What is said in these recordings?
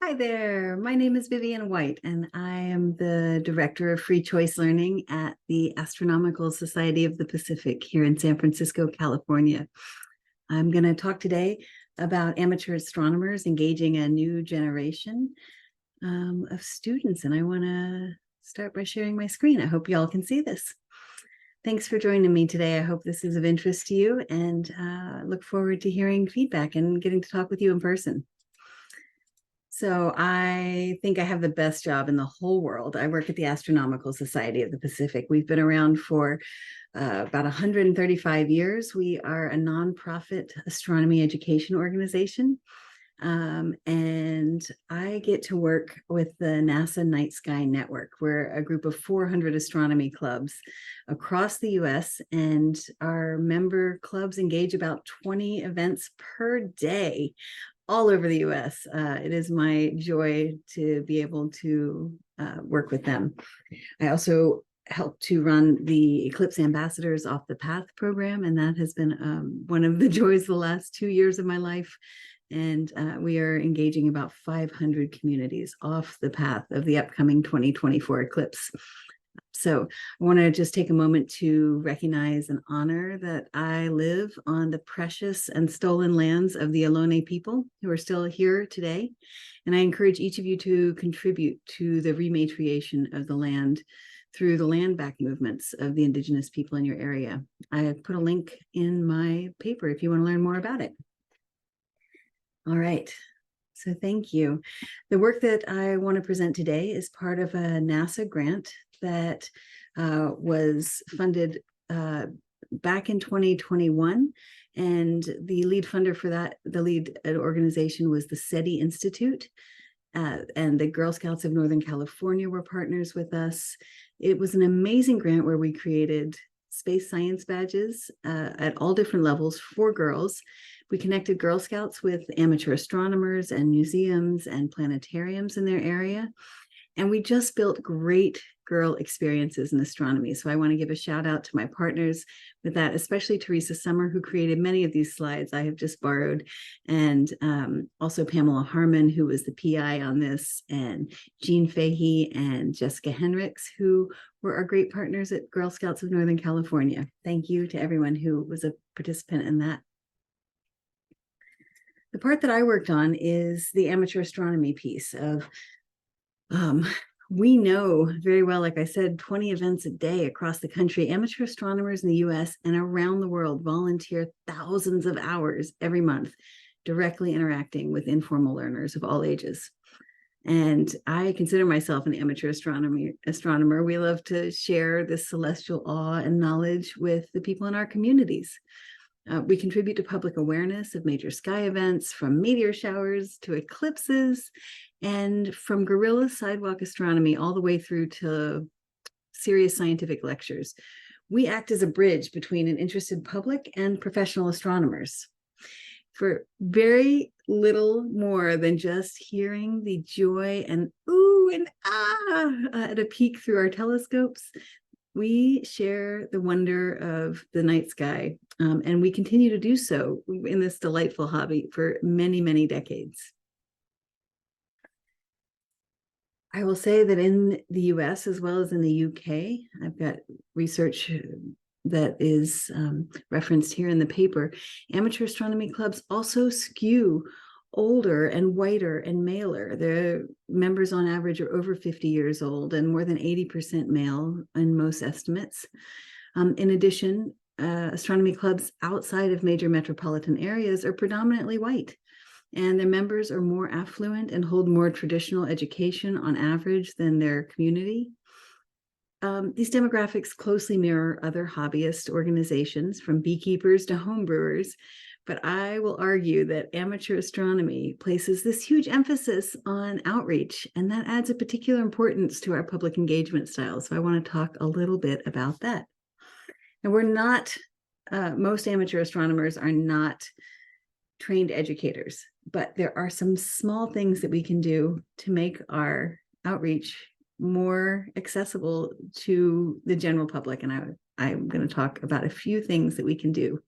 Hi there, my name is Vivian White, and I am the Director of Free Choice Learning at the Astronomical Society of the Pacific here in San Francisco, California. I'm going to talk today about amateur astronomers engaging a new generation of students, and I want to start by sharing my screen. I hope you all can see this. Thanks for joining me today. I hope this is of interest to you, and look forward to hearing feedback and getting to talk with you in person. So I think I have the best job in the whole world. I work at the Astronomical Society of the Pacific. We've been around for about 135 years. We are a nonprofit astronomy education organization. And I get to work with the NASA Night Sky Network. We're a group of 400 astronomy clubs across the US, and our member clubs engage about 20 events per day all over the US. It is my joy to be able to work with them. I also help to run the Eclipse Ambassadors Off the Path program, and that has been one of the joys the last 2 years of my life. And we are engaging about 500 communities off the path of the upcoming 2024 eclipse. So I want to just take a moment to recognize and honor that I live on the precious and stolen lands of the Ohlone people who are still here today. And I encourage each of you to contribute to the rematriation of the land through the land back movements of the indigenous people in your area. I put a link in my paper if you want to learn more about it. All right. So thank you. The work that I want to present today is part of a NASA grant that was funded back in 2021. And the lead funder for that, the lead organization was the SETI Institute. And the Girl Scouts of Northern California were partners with us. It was an amazing grant where we created space science badges at all different levels for girls. We connected Girl Scouts with amateur astronomers and museums and planetariums in their area. And we just built great girl experiences in astronomy. So I want to give a shout out to my partners with that, especially Teresa Summer, who created many of these slides I have just borrowed, and also Pamela Harmon, who was the PI on this, and Jean Fahey and Jessica Henricks, who were our great partners at Girl Scouts of Northern California. Thank you to everyone who was a participant in that. The part that I worked on is the amateur astronomy piece of we know very well, like I said, 20 events a day across the country. Amateur astronomers in the US and around the world volunteer thousands of hours every month, directly interacting with informal learners of all ages. And I consider myself an amateur astronomer. We love to share this celestial awe and knowledge with the people in our communities. We contribute to public awareness of major sky events, from meteor showers to eclipses, and from guerrilla sidewalk astronomy all the way through to serious scientific lectures. We act as a bridge between an interested public and professional astronomers. For very little more than just hearing the joy and ooh and ah at a peek through our telescopes, we share the wonder of the night sky, and we continue to do so in this delightful hobby for many, many decades. I will say that in the US as well as in the UK, I've got research that is referenced here in the paper. Amateur astronomy clubs also skew older and whiter and maler. Their members on average are over 50 years old and more than 80% male in most estimates. In addition, astronomy clubs outside of major metropolitan areas are predominantly white, and their members are more affluent and hold more traditional education on average than their community. These demographics closely mirror other hobbyist organizations, from beekeepers to homebrewers, but I will argue that amateur astronomy places this huge emphasis on outreach, and that adds a particular importance to our public engagement style. So I want to talk a little bit about that. And we're not, most amateur astronomers are not trained educators, but there are some small things that we can do to make our outreach more accessible to the general public. And I'm going to talk about a few things that we can do.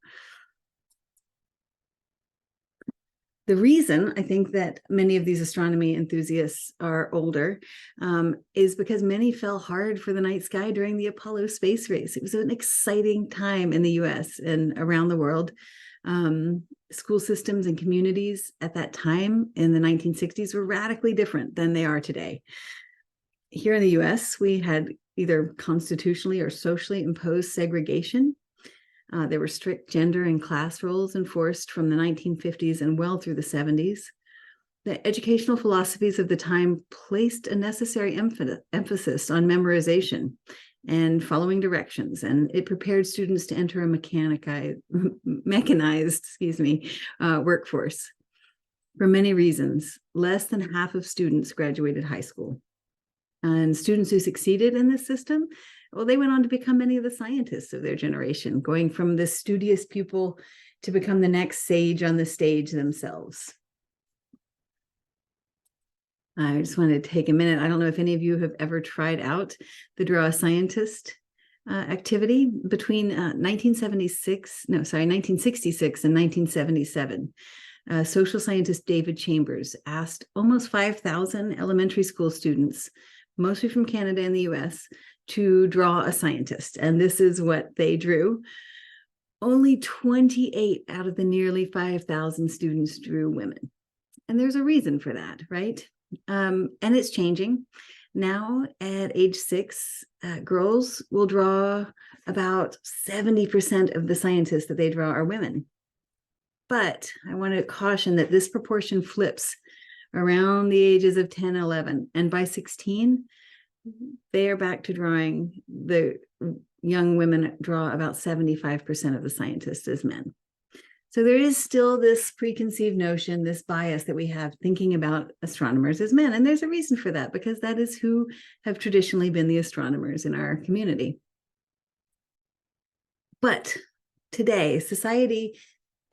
The reason I think that many of these astronomy enthusiasts are older is because many fell hard for the night sky during the Apollo space race. It was an exciting time in the US and around the world. School systems and communities at that time in the 1960s were radically different than they are today. Here in the US, we had either constitutionally or socially imposed segregation. There were strict gender and class roles enforced from the 1950s and well through the 70s. The educational philosophies of the time placed a necessary emphasis on memorization and following directions, and it prepared students to enter a mechanized workforce. For many reasons, less than half of students graduated high school. And students who succeeded in this system, well, they went on to become many of the scientists of their generation, going from the studious pupil to become the next sage on the stage themselves. I just want to take a minute. I don't know if any of you have ever tried out the Draw a Scientist activity between 1966 and 1977. Social scientist David Chambers asked almost 5,000 elementary school students, mostly from Canada and the US, to draw a scientist. And this is what they drew. Only 28 out of the nearly 5,000 students drew women. And there's a reason for that, right? And it's changing. Now at age 6, girls will draw about 70% of the scientists that they draw are women. But I want to caution that this proportion flips around the ages of 10, 11. And by 16, they are back to drawing. The young women draw about 75% of the scientists as men. So there is still this preconceived notion, this bias that we have thinking about astronomers as men. And there's a reason for that, because that is who have traditionally been the astronomers in our community. But today, society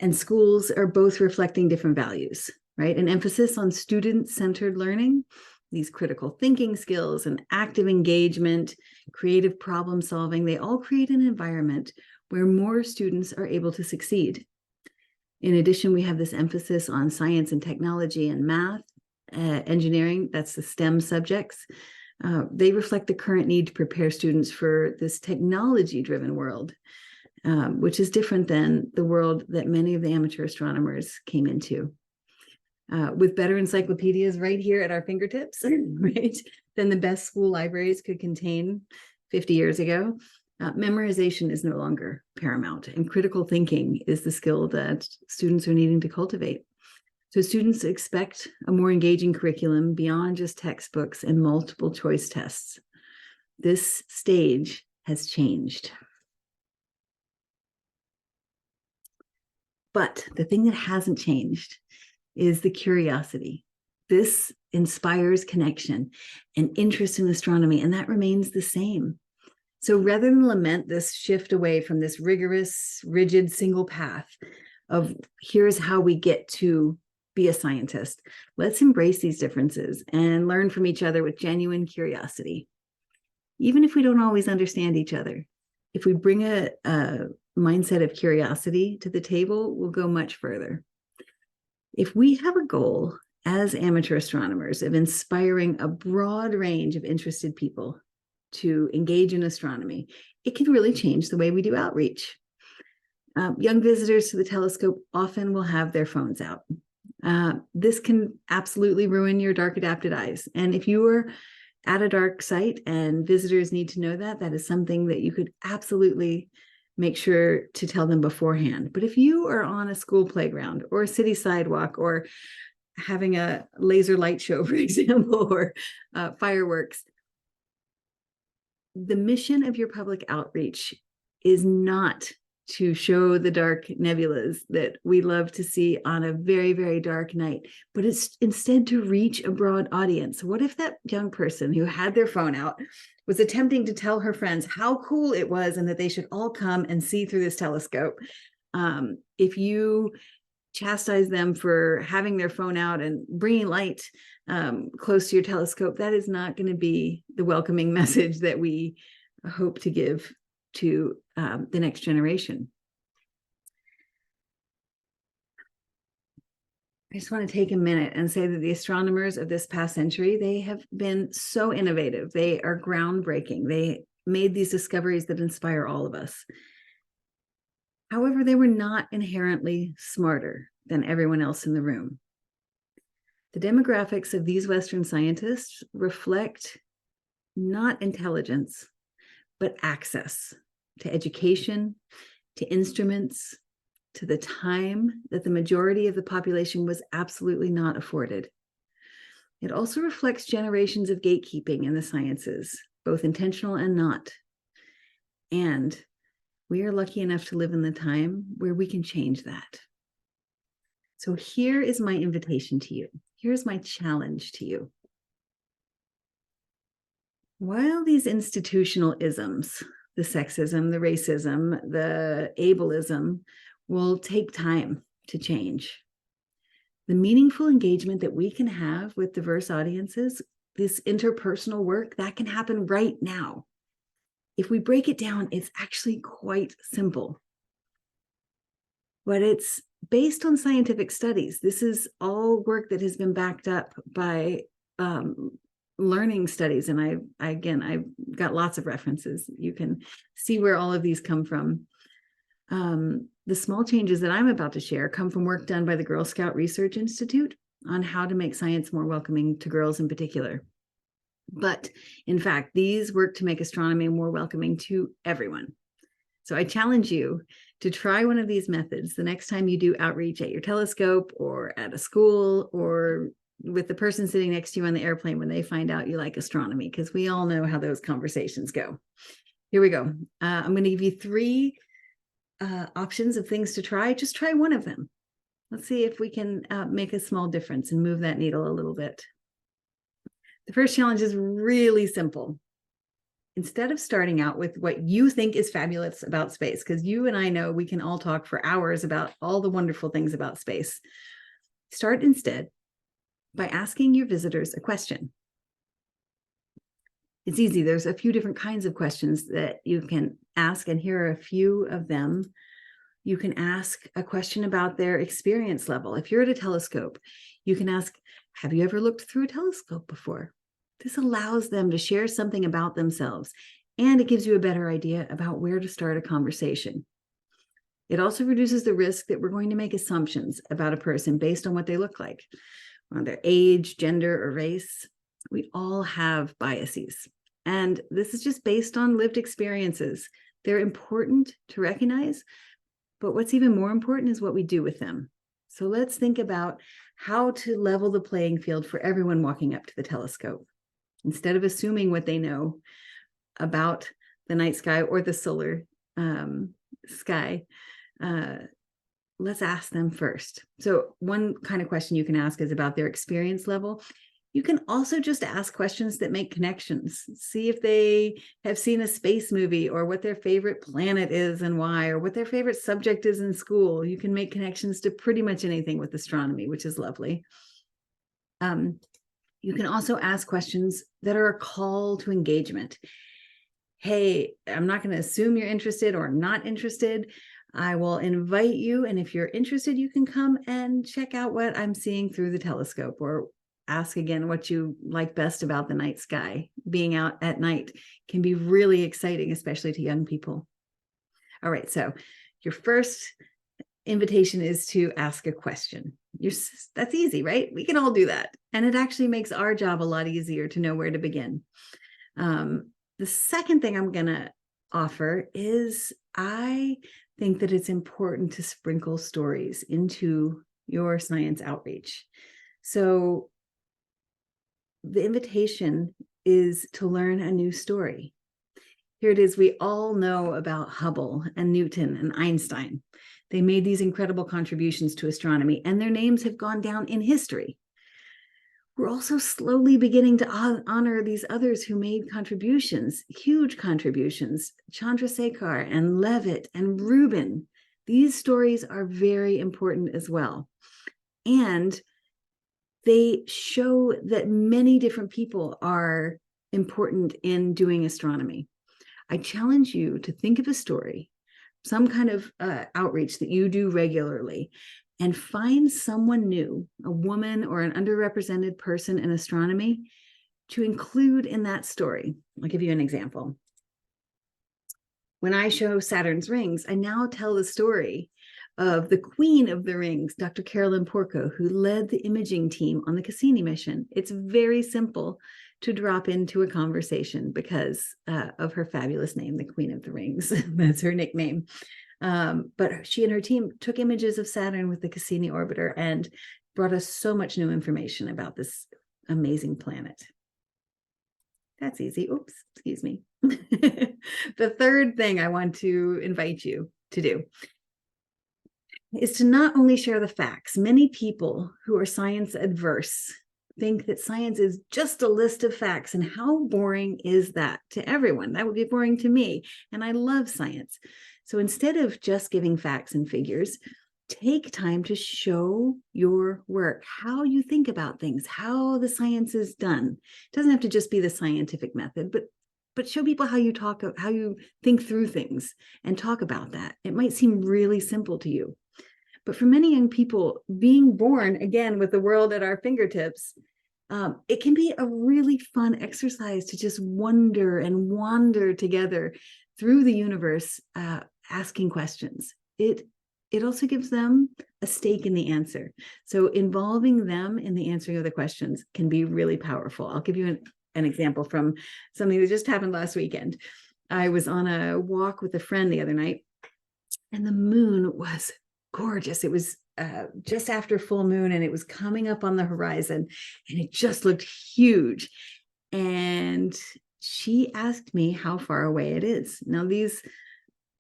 and schools are both reflecting different values, right? An emphasis on student-centered learning, these critical thinking skills and active engagement, creative problem solving, they all create an environment where more students are able to succeed. In addition, we have this emphasis on science and technology and math, engineering, that's the STEM subjects. They reflect the current need to prepare students for this technology-driven world, which is different than the world that many of the amateur astronomers came into. With better encyclopedias right here at our fingertips, right, than the best school libraries could contain 50 years ago, memorization is no longer paramount, and critical thinking is the skill that students are needing to cultivate. So students expect a more engaging curriculum beyond just textbooks and multiple choice tests. This stage has changed. But the thing that hasn't changed is the curiosity. This inspires connection and interest in astronomy, and that remains the same. So rather than lament this shift away from this rigorous, rigid single path of here's how we get to be a scientist, let's embrace these differences and learn from each other with genuine curiosity. Even if we don't always understand each other, if we bring a mindset of curiosity to the table, we'll go much further. If we have a goal as amateur astronomers of inspiring a broad range of interested people to engage in astronomy, it can really change the way we do outreach. Young visitors to the telescope often will have their phones out. This can absolutely ruin your dark adapted eyes. And if you are at a dark site and visitors need to know that, that is something that you could absolutely make sure to tell them beforehand. But if you are on a school playground or a city sidewalk or having a laser light show, for example, or fireworks, the mission of your public outreach is not to show the dark nebulas that we love to see on a very, very dark night, but it's instead to reach a broad audience. What if that young person who had their phone out was attempting to tell her friends how cool it was and that they should all come and see through this telescope? If you chastise them for having their phone out and bringing light close to your telescope, that is not going to be the welcoming message that we hope to give to the next generation. I just want to take a minute and say that the astronomers of this past century, they have been so innovative. They are groundbreaking. They made these discoveries that inspire all of us. However, they were not inherently smarter than everyone else in the room. The demographics of these Western scientists reflect not intelligence, but access to education, to instruments, to the time that the majority of the population was absolutely not afforded. It also reflects generations of gatekeeping in the sciences, both intentional and not. And we are lucky enough to live in the time where we can change that. So here is my invitation to you. Here's my challenge to you. While these institutional isms, the sexism, the racism, the ableism, will take time to change, the meaningful engagement that we can have with diverse audiences, this interpersonal work, that can happen right now. If we break it down, it's actually quite simple. But it's based on scientific studies. This is all work that has been backed up by learning studies. And I've got lots of references. You can see where all of these come from. The small changes that I'm about to share come from work done by the Girl Scout Research Institute on how to make science more welcoming to girls in particular. But in fact, these work to make astronomy more welcoming to everyone. So I challenge you to try one of these methods the next time you do outreach at your telescope or at a school or with the person sitting next to you on the airplane when they find out you like astronomy, because we all know how those conversations go. Here we go. I'm going to give you 3 options of things to try. Just try one of them. Let's see if we can make a small difference and move that needle a little bit. The first challenge is really simple. Instead of starting out with what you think is fabulous about space, because you and I know we can all talk for hours about all the wonderful things about space, start instead by asking your visitors a question. It's easy. There's a few different kinds of questions that you can ask, and here are a few of them. You can ask a question about their experience level. If you're at a telescope, you can ask, have you ever looked through a telescope before? This allows them to share something about themselves, and it gives you a better idea about where to start a conversation. It also reduces the risk that we're going to make assumptions about a person based on what they look like, on their age, gender, or race. We all have biases, and this is just based on lived experiences. They're important to recognize, but what's even more important is what we do with them. So let's think about how to level the playing field for everyone walking up to the telescope. Instead of assuming what they know about the night sky or the solar sky, let's ask them first. So one kind of question you can ask is about their experience level. You can also just ask questions that make connections. See if they have seen a space movie, or what their favorite planet is and why, or what their favorite subject is in school. You can make connections to pretty much anything with astronomy, which is lovely. You can also ask questions that are a call to engagement. Hey, I'm not going to assume you're interested or not interested. I will invite you, and if you're interested, you can come and check out what I'm seeing through the telescope, or ask again what you like best about the night sky. Being out at night can be really exciting, especially to young people. All right, so your first invitation is to ask a question. That's easy, right? We can all do that. And it actually makes our job a lot easier to know where to begin. The second thing I'm going to offer is I think that it's important to sprinkle stories into your science outreach. So the invitation is to learn a new story. Here it is. We all know about Hubble and Newton and Einstein. They made these incredible contributions to astronomy, and their names have gone down in history. We're also slowly beginning to honor these others who made contributions, huge contributions, Chandrasekhar and Leavitt and Rubin. These stories are very important as well. And they show that many different people are important in doing astronomy. I challenge you to think of a story, some kind of outreach that you do regularly, and find someone new, a woman or an underrepresented person in astronomy, to include in that story. I'll give you an example. When I show Saturn's rings, I now tell the story of the queen of the rings, Dr. Carolyn Porco, who led the imaging team on the Cassini mission. It's very simple to drop into a conversation because of her fabulous name, the Queen of the Rings. That's her nickname. But she and her team took images of Saturn with the Cassini orbiter and brought us so much new information about this amazing planet. That's easy. Oops, excuse me. The third thing I want to invite you to do is to not only share the facts. Many people who are science adverse think that science is just a list of facts, and how boring is that to everyone? That would be boring to me, and I love science. So instead of just giving facts and figures, take time to show your work, how you think about things, how the science is done. It doesn't have to just be the scientific method, but show people how you think through things and talk about that. It might seem really simple to you, but for many young people, being born again with the world at our fingertips, it can be a really fun exercise to just wonder and wander together through the universe, asking questions. It also gives them a stake in the answer. So involving them in the answering of the questions can be really powerful. I'll give you an example from something that just happened last weekend. I was on a walk with a friend the other night, and the moon was gorgeous. It was just after full moon, and it was coming up on the horizon, and it just looked huge. And she asked me how far away it is. Now, these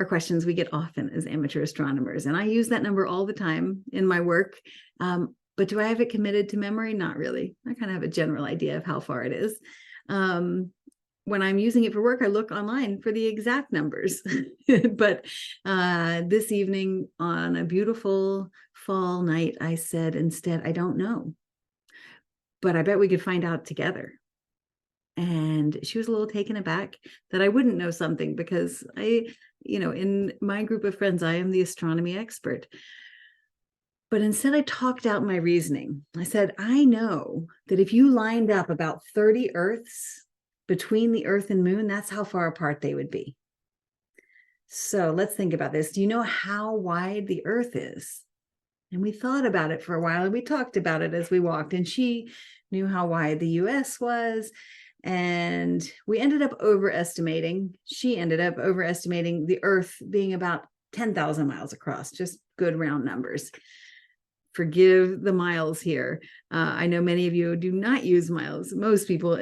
are questions we get often as amateur astronomers, and I use that number all the time in my work. But do I have it committed to memory? Not really. I kind of have a general idea of how far it is. When I'm using it for work, I look online for the exact numbers. But this evening on a beautiful fall night, I said instead, I don't know, but I bet we could find out together. And she was a little taken aback that I wouldn't know something, because in my group of friends, I am the astronomy expert. But instead, I talked out my reasoning. I said, I know that if you lined up about 30 Earths between the Earth and moon, that's how far apart they would be. So let's think about this. Do you know how wide the Earth is? And we thought about it for a while, and we talked about it as we walked, and she knew how wide the US was. And we ended up overestimating. She ended up overestimating the Earth being about 10,000 miles across, just good round numbers. Forgive the miles here. I know many of you do not use miles. Most people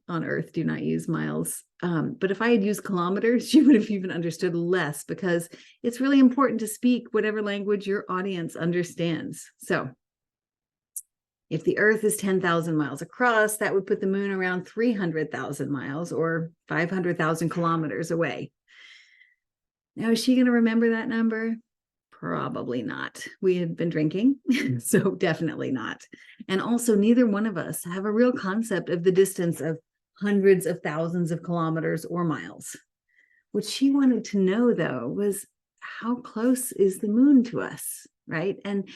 on Earth do not use miles. But if I had used kilometers, you would have even understood less, because it's really important to speak whatever language your audience understands. So if the Earth is 10,000 miles across, that would put the moon around 300,000 miles or 500,000 kilometers away. Now, is she going to remember that number? Probably not. We had been drinking, so definitely not. And also, neither one of us have a real concept of the distance of hundreds of thousands of kilometers or miles. What she wanted to know, though, was how close is the moon to us, right? And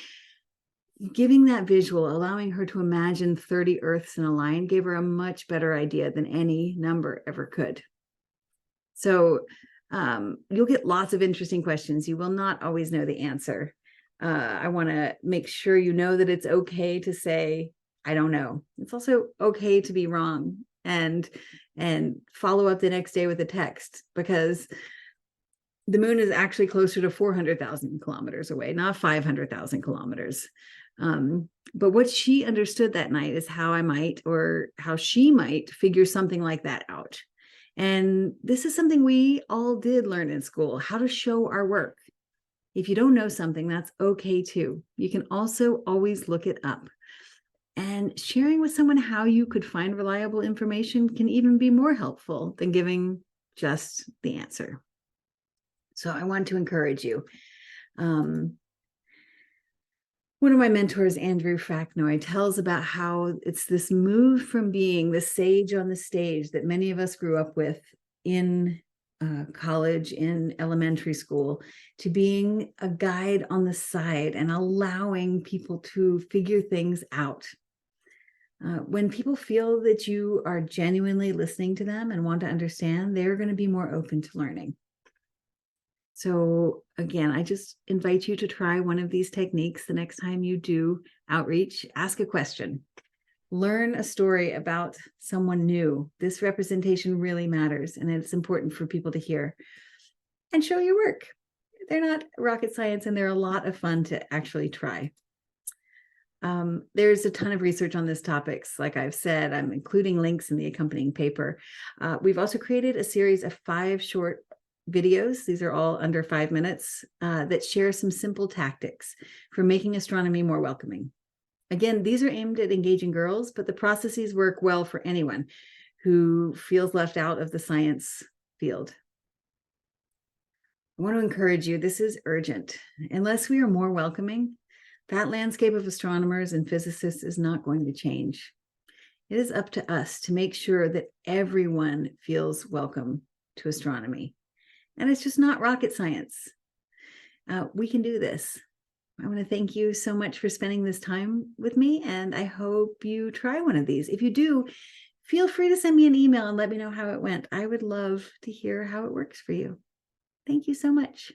giving that visual, allowing her to imagine 30 Earths in a line, gave her a much better idea than any number ever could. So you'll get lots of interesting questions. You will not always know the answer. I want to make sure you know that it's okay to say, I don't know. It's also okay to be wrong and follow up the next day with a text, because the moon is actually closer to 400,000 kilometers away, not 500,000 kilometers. But what she understood that night is how I might, or how she might, figure something like that out. And this is something we all did learn in school, how to show our work. If you don't know something, that's okay too. You can also always look it up. And sharing with someone how you could find reliable information can even be more helpful than giving just the answer. So I want to encourage you. One of my mentors, Andrew Fracknoy, tells about how it's this move from being the sage on the stage that many of us grew up with in college, in elementary school, to being a guide on the side and allowing people to figure things out. When people feel that you are genuinely listening to them and want to understand, they're going to be more open to learning. So again, I just invite you to try one of these techniques the next time you do outreach. Ask a question. Learn a story about someone new. This representation really matters, and it's important for people to hear. And show your work. They're not rocket science, and they're a lot of fun to actually try. There's a ton of research on this topics. Like I've said, I'm including links in the accompanying paper. We've also created a series of 5 short videos. These are all under 5 minutes that share some simple tactics for making astronomy more welcoming. Again, these are aimed at engaging girls, but the processes work well for anyone who feels left out of the science field. I want to encourage you, this is urgent. Unless we are more welcoming, that landscape of astronomers and physicists is not going to change. It is up to us to make sure that everyone feels welcome to astronomy. And it's just not rocket science. We can do this. I want to thank you so much for spending this time with me, and I hope you try one of these. If you do, feel free to send me an email and let me know how it went. I would love to hear how it works for you. Thank you so much.